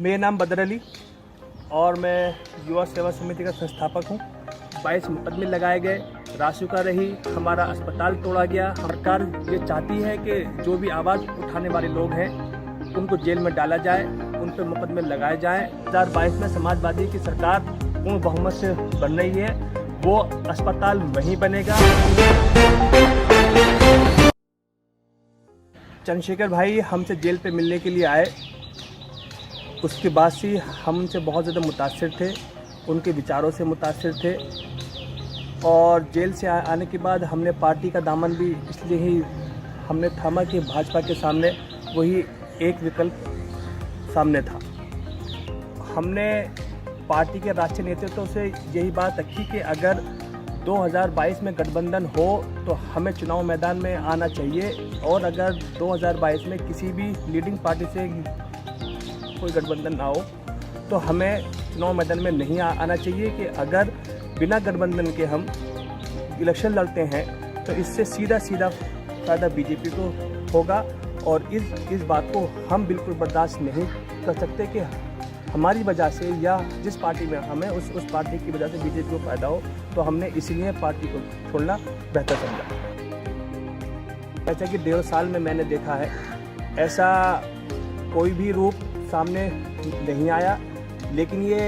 मेरा नाम बदर अली और मैं युवा सेवा समिति का संस्थापक हूँ। 22 मुकदमे लगाए गए, रासुका रही, हमारा अस्पताल तोड़ा गया। सरकार ये चाहती है कि जो भी आवाज़ उठाने वाले लोग हैं उनको जेल में डाला जाए, उन पर मुकदमे लगाए जाएँ। 2022 में समाजवादी की सरकार पूर्ण बहुमत से बन रही है, वो अस्पताल वहीं बनेगा। चंद्रशेखर भाई हमसे जेल पे मिलने के लिए आए, उसके बाद से हम उनसे बहुत ज़्यादा मुतासिर थे, उनके विचारों से मुतासिर थे। और जेल से आने के बाद हमने पार्टी का दामन भी इसलिए ही हमने थामा कि भाजपा के सामने वही एक विकल्प सामने था। हमने पार्टी के राष्ट्रीय नेतृत्व से यही बात रखी कि अगर 2022 में गठबंधन हो तो हमें चुनाव मैदान में आना चाहिए, और अगर 2022 में किसी भी लीडिंग पार्टी से कोई गठबंधन ना हो तो हमें चुनाव मैदान में नहीं आना चाहिए। कि अगर बिना गठबंधन के हम इलेक्शन लड़ते हैं तो इससे सीधा फ़ायदा बीजेपी को होगा, और इस बात को हम बिल्कुल बर्दाश्त नहीं कर सकते कि हमारी वजह से या जिस पार्टी में हमें उस पार्टी की वजह से बीजेपी को फ़ायदा हो। तो हमने इसीलिए पार्टी को छोड़ना बेहतर समझा। जैसा कि 1.5 साल में मैंने देखा है, ऐसा कोई भी रूप सामने नहीं आया, लेकिन ये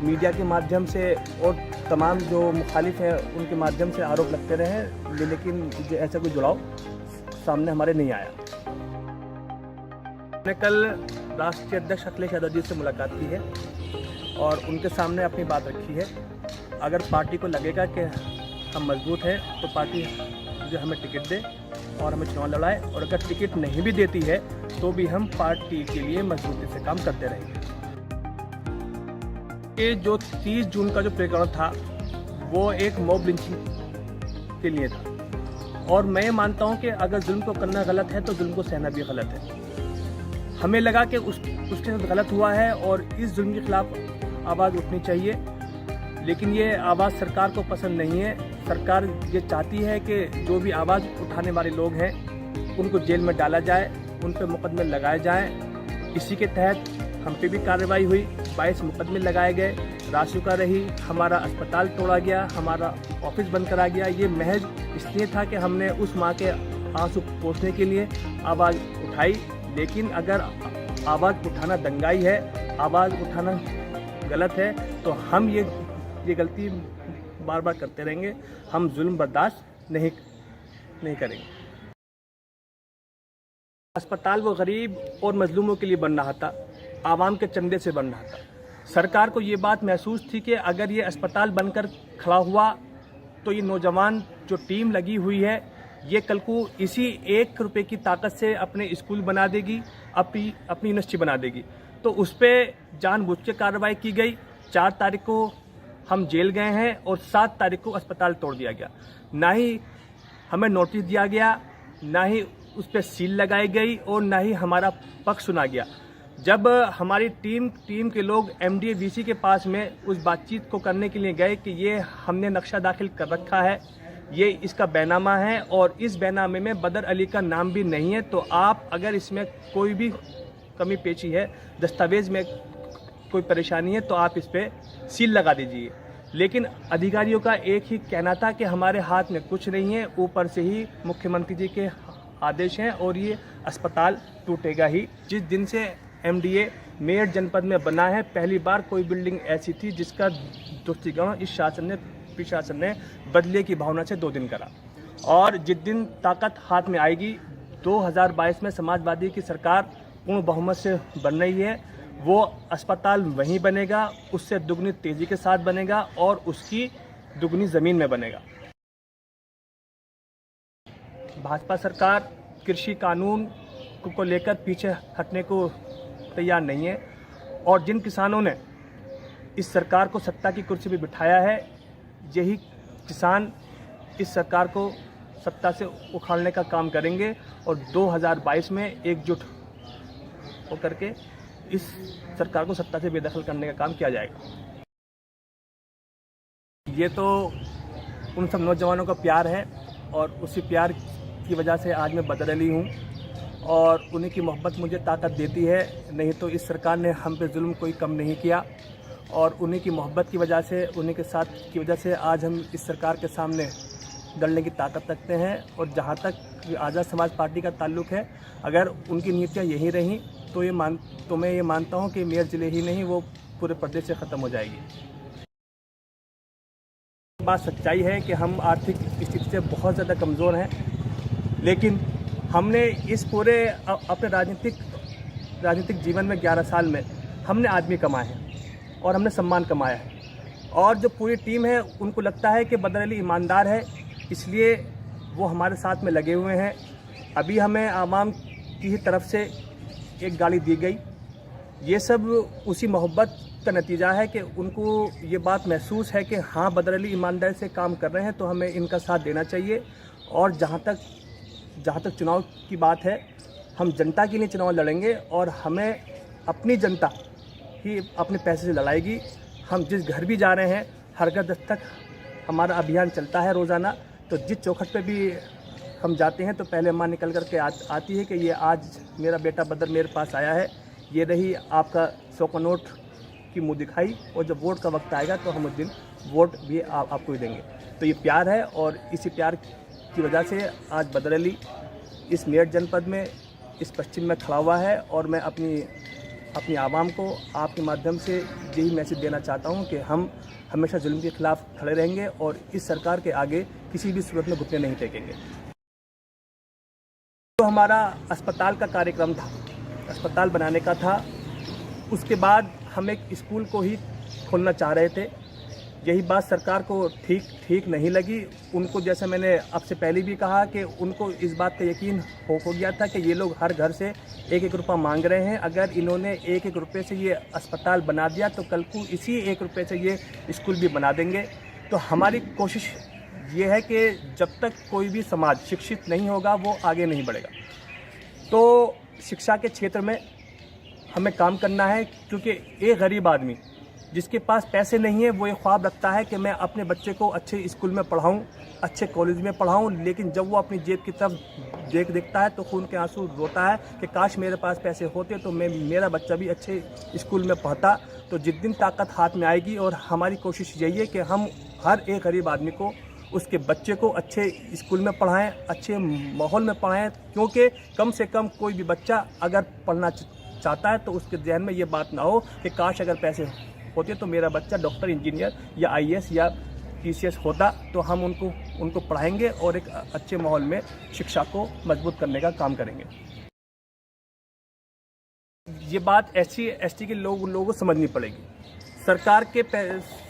मीडिया के माध्यम से और तमाम जो मुखालिफ हैं उनके माध्यम से आरोप लगते रहे, लेकिन ऐसा कोई जुड़ाव सामने हमारे नहीं आया। मैंने कल राष्ट्रीय अध्यक्ष अखिलेश यादव जी से मुलाकात की है और उनके सामने अपनी बात रखी है। अगर पार्टी को लगेगा कि हम मजबूत हैं तो पार्टी जो हमें टिकट दे और हमें चुनाव लड़ाए, और अगर टिकट नहीं भी देती है तो भी हम पार्टी के लिए मजबूती से काम करते रहेंगे। ये जो 30 जून का जो प्रकरण था वो एक मॉब लिंचिंग के लिए था, और मैं मानता हूँ कि अगर जुल्म को करना गलत है तो जुल्म को सहना भी गलत है। हमें लगा कि उसके साथ गलत हुआ है और इस जुल्म के खिलाफ आवाज़ उठनी चाहिए, लेकिन ये आवाज़ सरकार को पसंद नहीं है। सरकार ये चाहती है कि जो भी आवाज़ उठाने वाले लोग हैं उनको जेल में डाला जाए, उन पर मुकदमे लगाए जाएं। इसी के तहत हम पे भी कार्रवाई हुई, 22 मुकदमे लगाए गए, रासुका रही, हमारा अस्पताल तोड़ा गया, हमारा ऑफिस बंद करा गया। ये महज इसलिए था कि हमने उस माँ के आंसू पोंछने के लिए आवाज़ उठाई। लेकिन अगर आवाज़ उठाना दंगाई है, आवाज़ उठाना गलत है, तो हम ये गलती बार बार करते रहेंगे। हम जुल्म बर्दाश्त नहीं करेंगे। अस्पताल वो गरीब और मजलूमों के लिए बन रहा था, आवाम के चंदे से बन रहा था। सरकार को ये बात महसूस थी कि अगर ये अस्पताल बनकर खड़ा हुआ तो ये नौजवान जो टीम लगी हुई है ये कल को इसी 1 रुपये की ताकत से अपने स्कूल बना देगी, अपनी यूनिवर्सिटी बना देगी। तो उस पर जानबूझ के कार्रवाई की गई। 4 तारीख को हम जेल गए हैं और 7 तारीख को अस्पताल तोड़ दिया गया। ना ही हमें नोटिस दिया गया, ना ही उस पर सील लगाई गई, और ना ही हमारा पक्ष सुना गया। जब हमारी टीम के लोग MDA VC के पास में उस बातचीत को करने के लिए गए कि ये हमने नक्शा दाखिल कर रखा है, ये इसका बैनामा है और इस बैनामे में बदर अली का नाम भी नहीं है, तो आप अगर इसमें कोई भी कमी पेशी है, दस्तावेज में कोई परेशानी है, तो आप इस पर सील लगा दीजिए। लेकिन अधिकारियों का एक ही कहना था कि हमारे हाथ में कुछ नहीं है, ऊपर से ही मुख्यमंत्री जी के आदेश हैं और ये अस्पताल टूटेगा ही। जिस दिन से MDA मेरठ जनपद में बना है, पहली बार कोई बिल्डिंग ऐसी थी जिसका दुरुस्तीकरण इस शासन ने बदले की भावना से 2 दिन करा। और जिस दिन ताकत हाथ में आएगी, 2022 में समाजवादी की सरकार पूर्ण बहुमत से बन रही है, वो अस्पताल वहीं बनेगा, उससे दुगनी तेजी के साथ बनेगा और उसकी दुगनी ज़मीन में बनेगा। भाजपा सरकार कृषि कानून को लेकर पीछे हटने को तैयार नहीं है, और जिन किसानों ने इस सरकार को सत्ता की कुर्सी पर बिठाया है, यही किसान इस सरकार को सत्ता से उखाड़ने का काम करेंगे और 2022 में एकजुट होकर के इस सरकार को सत्ता से बेदखल करने का काम किया जाएगा। ये तो उन सब नौजवानों का प्यार है, और उसी प्यार की वजह से आज मैं बदर अली हूँ और उन्हीं की मोहब्बत मुझे ताकत देती है, नहीं तो इस सरकार ने हम पे जुल्म कोई कम नहीं किया। और उन्हीं की मोहब्बत की वजह से, उन्हीं के साथ की वजह से आज हम इस सरकार के सामने लड़ने की ताकत रखते हैं। और जहाँ तक आज़ाद समाज पार्टी का ताल्लुक़ है, अगर उनकी नीतियाँ यही रहीं तो मैं ये मानता हूँ कि मेरठ ज़िले ही नहीं, वो पूरे प्रदेश से ख़त्म हो जाएगी। बात सच्चाई है कि हम आर्थिक स्थिति से बहुत ज़्यादा कमज़ोर हैं, लेकिन हमने इस पूरे अपने राजनीतिक जीवन में 11 साल में हमने आदमी कमाए हैं और हमने सम्मान कमाया है। और जो पूरी टीम है उनको लगता है कि बदर अली ईमानदार है, इसलिए वो हमारे साथ में लगे हुए हैं। अभी हमें आवाम की ही तरफ से एक गाड़ी दी गई। ये सब उसी मोहब्बत का नतीजा है कि उनको ये बात महसूस है कि हाँ, बदर अली ईमानदारी से काम कर रहे हैं, तो हमें इनका साथ देना चाहिए। और जहाँ तक चुनाव की बात है, हम जनता के लिए चुनाव लड़ेंगे और हमें अपनी जनता ही अपने पैसे से लड़ाएगी। हम जिस घर भी जा रहे हैं, हर घर दस्तक हमारा अभियान चलता है रोज़ाना। तो जिस चौखट पे भी हम जाते हैं तो पहले माँ निकल कर के आती है कि ये आज मेरा बेटा बदर मेरे पास आया है, ये रही आपका 100 का नोट की मुँह दिखाई, और जब वोट का वक्त आएगा तो हम उस दिन वोट भी आपको ही देंगे। तो ये प्यार है, और इसी प्यार की वजह से आज बदर अली इस मेरठ जनपद में, इस पश्चिम में खड़ा हुआ है। और मैं अपनी आवाम को आपके माध्यम से यही मैसेज देना चाहता हूँ कि हम हमेशा जुल्म के खिलाफ खड़े रहेंगे और इस सरकार के आगे किसी भी सूरत में घुटने नहीं टेकेंगे। तो हमारा अस्पताल का कार्यक्रम था, अस्पताल बनाने का था। उसके बाद हम एक स्कूल को ही खोलना चाह रहे थे। यही बात सरकार को ठीक नहीं लगी। उनको, जैसे मैंने आपसे पहले भी कहा, कि उनको इस बात का यकीन हो गया था कि ये लोग हर घर से 1-1 रुपया मांग रहे हैं। अगर इन्होंने 1-1 रुपये से ये अस्पताल बना दिया तो कल को इसी 1 रुपये से ये स्कूल भी बना देंगे। तो हमारी कोशिश ये है कि जब तक कोई भी समाज शिक्षित नहीं होगा वो आगे नहीं बढ़ेगा। तो शिक्षा के क्षेत्र में हमें काम करना है, क्योंकि एक गरीब आदमी जिसके पास पैसे नहीं है वो ये ख्वाब रखता है कि मैं अपने बच्चे को अच्छे स्कूल में पढ़ाऊं, अच्छे कॉलेज में पढ़ाऊं, लेकिन जब वो अपनी जेब की तरफ देखता है तो खून के आंसू रोता है कि काश मेरे पास पैसे होते तो मेरा बच्चा भी अच्छे स्कूल में पढ़ता। तो जिस दिन ताकत हाथ में आएगी, और हमारी कोशिश यही है कि हम हर एक गरीब आदमी को, उसके बच्चे को अच्छे स्कूल में पढ़ाएं, अच्छे माहौल में पढ़ाएं, क्योंकि कम से कम कोई भी बच्चा अगर पढ़ना चाहता है तो उसके जहन में ये बात ना हो कि काश अगर पैसे होते तो मेरा बच्चा डॉक्टर, इंजीनियर या IAS या PCS होता। तो हम उनको पढ़ाएंगे और एक अच्छे माहौल में शिक्षा को मजबूत करने का काम करेंगे। ये बात SC ST के लोगों को समझनी पड़ेगी। सरकार के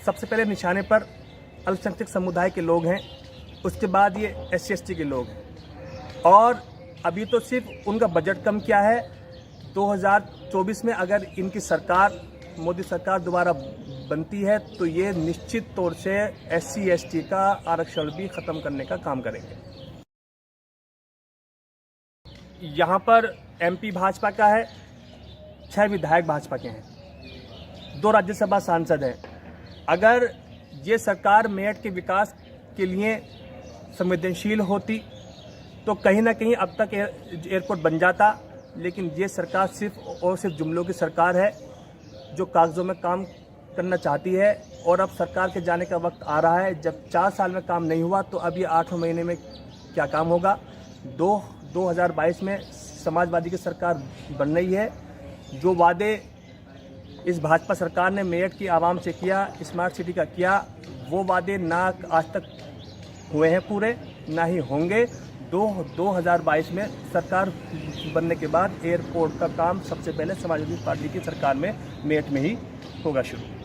सबसे पहले निशाने पर अल्पसंख्यक समुदाय के लोग हैं, उसके बाद ये SC ST के लोग हैं। और अभी तो सिर्फ उनका बजट कम किया है। 2024 में अगर इनकी सरकार, मोदी सरकार दोबारा बनती है तो ये निश्चित तौर से SC ST का आरक्षण भी ख़त्म करने का काम करेंगे। यहाँ पर MP भाजपा का है, 6 विधायक भाजपा के हैं, 2 राज्यसभा सांसद हैं। अगर ये सरकार मेरठ के विकास के लिए संवेदनशील होती तो कहीं ना कहीं अब तक एयरपोर्ट बन जाता, लेकिन ये सरकार सिर्फ और सिर्फ जुमलों की सरकार है जो कागजों में काम करना चाहती है। और अब सरकार के जाने का वक्त आ रहा है। जब 4 साल में काम नहीं हुआ तो अब ये 8वें महीने में क्या काम होगा। 2022 में समाजवादी की सरकार बन रही है। जो वादे इस भाजपा सरकार ने मेरठ की आवाम से किया, स्मार्ट सिटी का किया, वो वादे ना आज तक हुए हैं पूरे, ना ही होंगे। 2022 में सरकार बनने के बाद एयरपोर्ट का काम सबसे पहले समाजवादी पार्टी की सरकार में मेरठ में ही होगा शुरू।